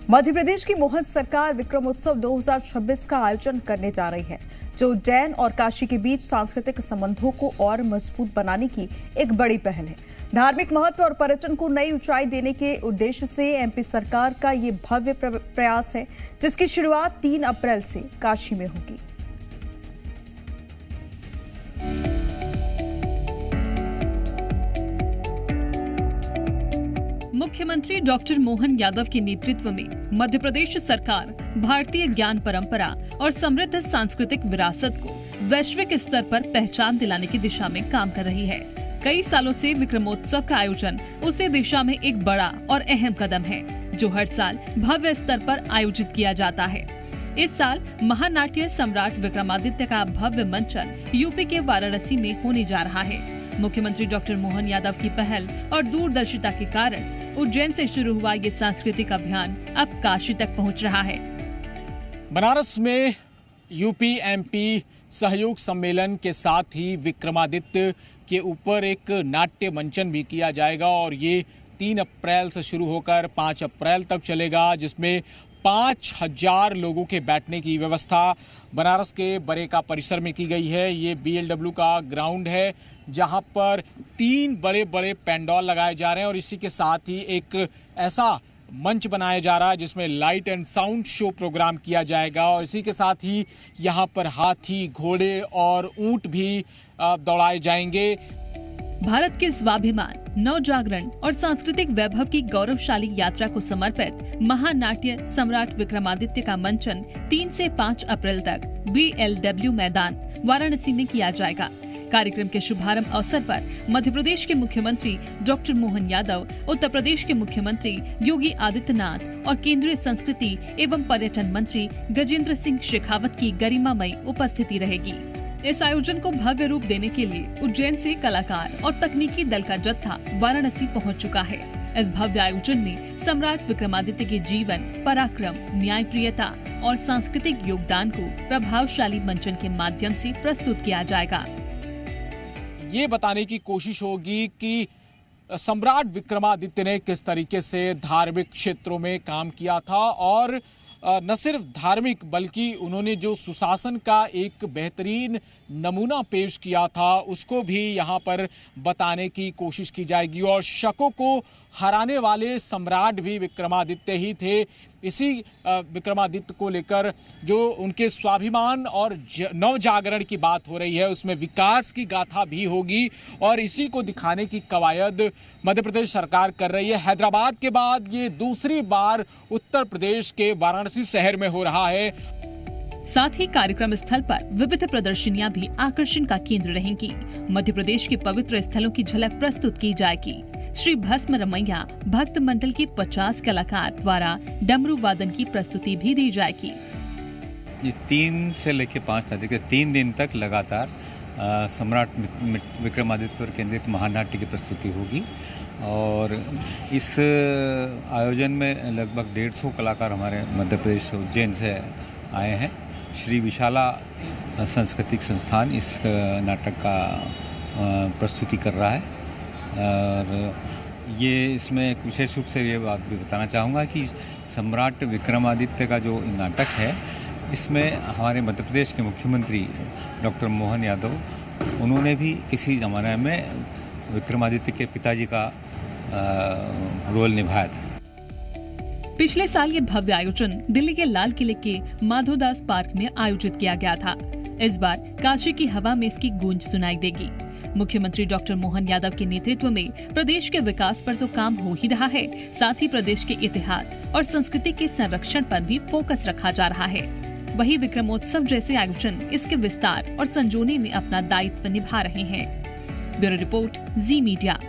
मध्य प्रदेश की मोहन सरकार विक्रमोत्सव 2026 का आयोजन करने जा रही है, जो उज्जैन और काशी के बीच सांस्कृतिक संबंधों को और मजबूत बनाने की एक बड़ी पहल है। धार्मिक महत्व और पर्यटन को नई ऊंचाई देने के उद्देश्य से एमपी सरकार का ये भव्य प्रयास है, जिसकी शुरुआत 3 अप्रैल से काशी में होगी। मुख्यमंत्री डॉक्टर मोहन यादव के नेतृत्व में मध्य प्रदेश सरकार भारतीय ज्ञान परंपरा और समृद्ध सांस्कृतिक विरासत को वैश्विक स्तर पर पहचान दिलाने की दिशा में काम कर रही है। कई सालों से विक्रमोत्सव का आयोजन उसी दिशा में एक बड़ा और अहम कदम है, जो हर साल भव्य स्तर पर आयोजित किया जाता है। इस साल महानाट्य सम्राट विक्रमादित्य का भव्य मंचन यूपी के वाराणसी में होने जा रहा है। मुख्यमंत्री डॉक्टर मोहन यादव की पहल और दूरदर्शिता के कारण उज्जैन से शुरू हुआ ये सांस्कृतिक अभियान अब काशी तक पहुंच रहा है। बनारस में यूपी एमपी सहयोग सम्मेलन के साथ ही विक्रमादित्य के ऊपर एक नाट्य मंचन भी किया जाएगा और ये 3 अप्रैल से शुरू होकर 5 अप्रैल तक चलेगा, जिसमें 5000 लोगों के बैठने की व्यवस्था बनारस के बरेका परिसर में की गई है। ये BLW का ग्राउंड है, जहां पर 3 बड़े बड़े पेंडॉल लगाए जा रहे हैं और इसी के साथ ही एक ऐसा मंच बनाया जा रहा है जिसमें light and sound show program किया जाएगा और इसी के साथ ही यहां पर हाथी, घोड़े और ऊंट भी दौड़ाए जाएंगे। भारत के स्वाभिमान, नवजागरण और सांस्कृतिक वैभव की गौरवशाली यात्रा को समर्पित महानाट्य सम्राट विक्रमादित्य का मंचन 3 से 5 अप्रैल तक BLW मैदान वाराणसी में किया जाएगा। कार्यक्रम के शुभारंभ अवसर पर मध्य प्रदेश के मुख्यमंत्री डॉक्टर मोहन यादव, उत्तर प्रदेश के मुख्यमंत्री योगी आदित्यनाथ और केंद्रीय संस्कृति एवं पर्यटन मंत्री गजेंद्र सिंह शेखावत की गरिमामयी उपस्थिति रहेगी। इस आयोजन को भव्य रूप देने के लिए उज्जैन से कलाकार और तकनीकी दल का जत्था वाराणसी पहुंच चुका है। इस भव्य आयोजन में सम्राट विक्रमादित्य के जीवन, पराक्रम, न्यायप्रियता और सांस्कृतिक योगदान को प्रभावशाली मंचन के माध्यम से प्रस्तुत किया जाएगा। ये बताने की कोशिश होगी कि सम्राट विक्रमादित्य ने किस तरीके से धार्मिक क्षेत्रों में काम किया था और न सिर्फ धार्मिक बल्कि उन्होंने जो सुशासन का एक बेहतरीन नमूना पेश किया था उसको भी यहाँ पर बताने की कोशिश की जाएगी और शकों को हराने वाले सम्राट भी विक्रमादित्य ही थे। इसी विक्रमादित्य को लेकर जो उनके स्वाभिमान और नवजागरण की बात हो रही है, उसमें विकास की गाथा भी होगी और इसी को दिखाने की कवायद मध्य प्रदेश सरकार कर रही है। हैदराबाद के बाद ये दूसरी बार उत्तर प्रदेश के वाराणसी शहर में हो रहा है। साथ ही कार्यक्रम स्थल पर विविध प्रदर्शनियां भी आकर्षण का केंद्र रहेंगी। मध्य प्रदेश के पवित्र स्थलों की झलक प्रस्तुत की जाएगी। श्री भस्म रमैया भक्त मंडल के 50 कलाकार द्वारा डमरू वादन की प्रस्तुति भी दी जाएगी। ये 3 से लेकर 5 तारीख 3 दिन तक लगातार सम्राट विक्रमादित्य पर केंद्रित महानाट्य की प्रस्तुति होगी और इस आयोजन में लगभग 150 कलाकार हमारे मध्य प्रदेश उज्जैन से आए हैं। श्री विशाला सांस्कृतिक संस्थान इस नाटक का प्रस्तुति कर रहा है और ये इसमें एक विशेष रूप से ये बात भी बताना चाहूँगा कि सम्राट विक्रमादित्य का जो नाटक है, इसमें हमारे मध्य प्रदेश के मुख्यमंत्री डॉक्टर मोहन यादव, उन्होंने भी किसी ज़माने में विक्रमादित्य के पिताजी का रोल निभाया था। पिछले साल ये भव्य आयोजन दिल्ली के लाल किले के माधोदास पार्क में आयोजित किया गया था। इस बार काशी की हवा में इसकी गूंज सुनाई देगी। मुख्यमंत्री डॉक्टर मोहन यादव के नेतृत्व में प्रदेश के विकास पर तो काम हो ही रहा है, साथ ही प्रदेश के इतिहास और संस्कृति के संरक्षण पर भी फोकस रखा जा रहा है। वही विक्रमोत्सव जैसे आयोजन इसके विस्तार और संजोने में अपना दायित्व निभा रहे हैं। ब्यूरो रिपोर्ट, जी मीडिया।